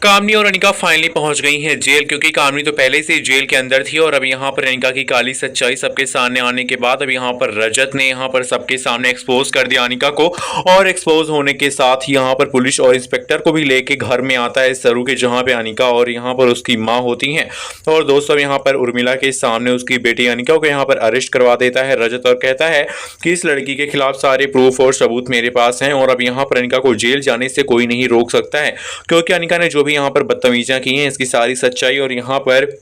कामनी और अनिका फाइनली पहुंच गई हैं जेल, क्योंकि कामनी तो पहले से जेल के अंदर थी और अब यहाँ पर अनिका की काली सच्चाई सबके सामने आने के बाद अब यहाँ पर रजत ने यहाँ पर सबके सामने एक्सपोज कर दिया अनिका को। और एक्सपोज होने के साथ ही यहाँ पर पुलिस और इंस्पेक्टर को भी लेके घर में आता है सरू के, जहाँ पे अनिका और यहाँ पर उसकी माँ होती हैं। और दोस्तों यहाँ पर उर्मिला के सामने उसकी बेटी अनिका को यहाँ पर अरेस्ट करवा देता है रजत और कहता है कि इस लड़की के खिलाफ सारे प्रूफ और सबूत मेरे पास हैं और अब यहाँ पर अनिका को जेल जाने से कोई नहीं रोक सकता है, क्योंकि अनिका ने जो भी यहाँ पर बदतमीजियां की हैं इसकी सारी सच्चाई और यहाँ पर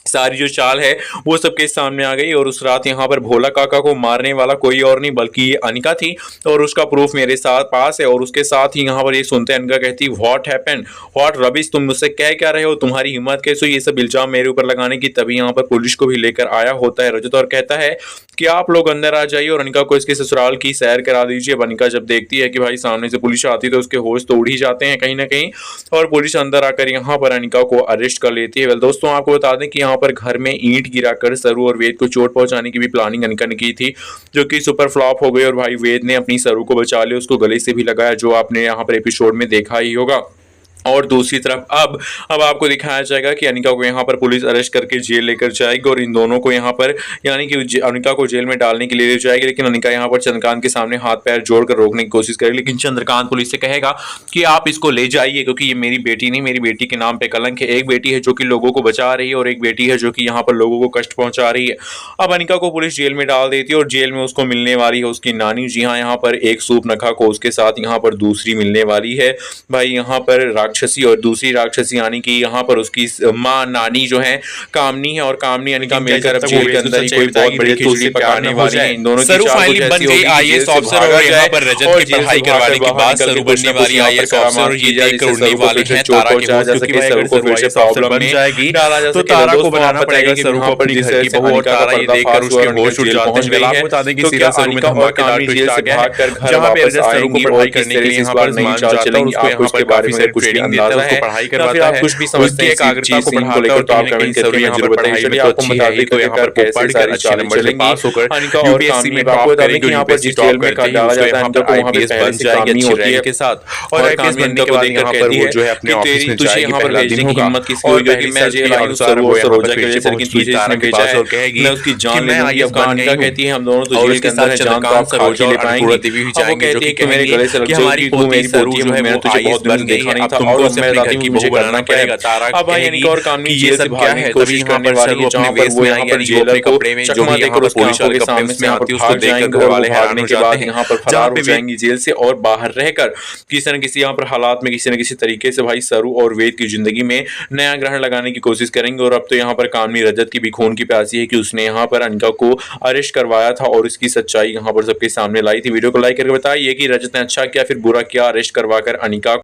सारी जो चाल है वो सबके सामने आ गई। और उस रात यहाँ पर भोला काका को मारने वाला कोई और नहीं बल्कि ये अनिका थी और उसका प्रूफ मेरे साथ पास है। और उसके साथ ही यहाँ पर ये सुनते अनिका कहती व्हाट हैपेंड, व्हाट रबिश, तुम मुझसे कह क्या रहे हो, तुम्हारी हिम्मत कैसे ये सब इल्जाम मेरे ऊपर लगाने की। तभी यहाँ पर पुलिस को भी लेकर आया होता है रजत और कहता है कि आप लोग अंदर आ जाइए और अनिका को इसके ससुराल की सैर करा दीजिए। अब अनिका जब देखती है कि भाई सामने से पुलिस आती है तो उसके होश तो उड़ ही जाते हैं कहीं ना कहीं, और पुलिस अंदर आकर यहाँ पर अनिका को अरेस्ट कर लेती है। वेल दोस्तों आपको बता दें कि यहाँ पर घर में ईंट गिराकर सरू और वेद को चोट पहुंचाने की भी प्लानिंग अनिका ने की थी, जो कि सुपर फ्लॉप हो गई। और भाई वेद ने अपनी सरू को बचा लिया, उसको गले से भी लगाया, जो आपने यहाँ पर एपिसोड में देखा ही होगा। और दूसरी तरफ अब आपको दिखाया जाएगा कि अनिका को यहाँ पर पुलिस अरेस्ट करके जेल लेकर जाएगी और इन दोनों को यहाँ पर यानी कि अनिका को जेल में डालने के लिए ले जाएगी। लेकिन अनिका यहाँ पर चंद्रकांत के सामने हाथ पैर जोड़कर रोकने की कोशिश करेगी, लेकिन चंद्रकांत पुलिस से कहेगा कि आप इसको ले जाइए, क्योंकि ये मेरी बेटी नहीं, मेरी बेटी के नाम पे कलंक है। एक बेटी है जो कि लोगों को बचा रही है और एक बेटी है जो कि यहाँ पर लोगों को कष्ट पहुंचा रही है। अब अनिका को पुलिस जेल में डाल देती है और जेल में उसको मिलने वाली है उसकी नानी। जी हाँ, यहाँ पर एक सूप नखा को उसके साथ यहाँ पर दूसरी मिलने वाली है भाई यहाँ पर राक्षसी, और दूसरी राक्षसी यानी कि यहाँ पर उसकी माँ नानी जो है कामनी है। और कामनी अनिका मिलकर अब जेल के अंदर ही कोई बहुत बड़ी खिचड़ी पकाने वाली है। इन दोनों की चाल कुछ ऐसी होगी आईएएस ऑफिसर और यहाँ पर रजत की पढ़ाई करवाने के बाद सरू बनने वाली आईएएस ऑफिसर और ये देखकर उड़ने वाले हैं तारा के होश, क्योंकि सरू को फिर से प्रॉब्लम बन जाएगी तो तारा को बनाना पड़ेगा सरू को अपनी घर की बहू, और तारा ये देखकर उसके होश उड़ जाते हैं। आपको बता दें कि सीधा सरू में धमाका के दांत जेल से भागकर घर वापस आएंगी और पढ़ाई करने के लिए यहाँ पर नहीं चाल चलेंगी। आपको इसके बारे में कुछ भी अंदाजा है फिर आप कुछ भी समझते हैं एकाग्रता को बढ़ाकर लेकर तो आप कमेंट करके यहाँ पर पढ़ाई चलिए आपको बता दें कि यहाँ पर कैसे सारी चालें चलेंगी पास होकर अनिका और यूपीएससी में आपको बता दें कि यहाँ पर जिस जेल में डाला जाता है तो आईपीएस बन जाएगी अच्छी रैंक के साथ, और आईपीएस बनने के बाद यहाँ पर वो जो है अपने ऑफिस में जाएगी, पहला दिन होगा और पहली मैं जेल आई हूँ सर वो सरोजा के जैसे, लेकिन तुझे इसने भेजा है और कहेगी मैं उसकी जान ले लूंगी। अनिका कहती है हम दोनों तो जेल के अंदर हैं, जान तो आप सरोजा ले पाएंगे। देवी भी जाएंगे जो कि मेरे गले से लग जाएगी, तू मेरी पोती है, मैंने तुझे बहुत दिन देखा नहीं था और मैं बताती हूँ कि मुझे करना क्या है। अब भाई अनिका और कामनी ये सब क्या है, कोशिश करने वाली है जहाँ पर वो यहाँ पर जेलर को चकमा देकर उसके आंखों के सामने से आती है, उसको देखकर घर वाले हैरान हो जाते हैं। यहाँ पर फरार हो जाएंगी जेल से और बाहर रहकर किसी न किसी यहाँ पर हालात में किसी न किसी तरीके से भाई सरू और वेद की जिंदगी में नया ग्रहण लगाने की कोशिश करेंगे। और अब तो यहाँ पर कामनी रजत की भी खून की प्यासी है कि उसने यहाँ पर अनिका को अरेस्ट करवाया था और इसकी सच्चाई यहाँ पर सबके सामने लाई थी। वीडियो को लाइक करके बताइए कि रजत ने अच्छा किया फिर बुरा किया अरेस्ट करवाकर अनिका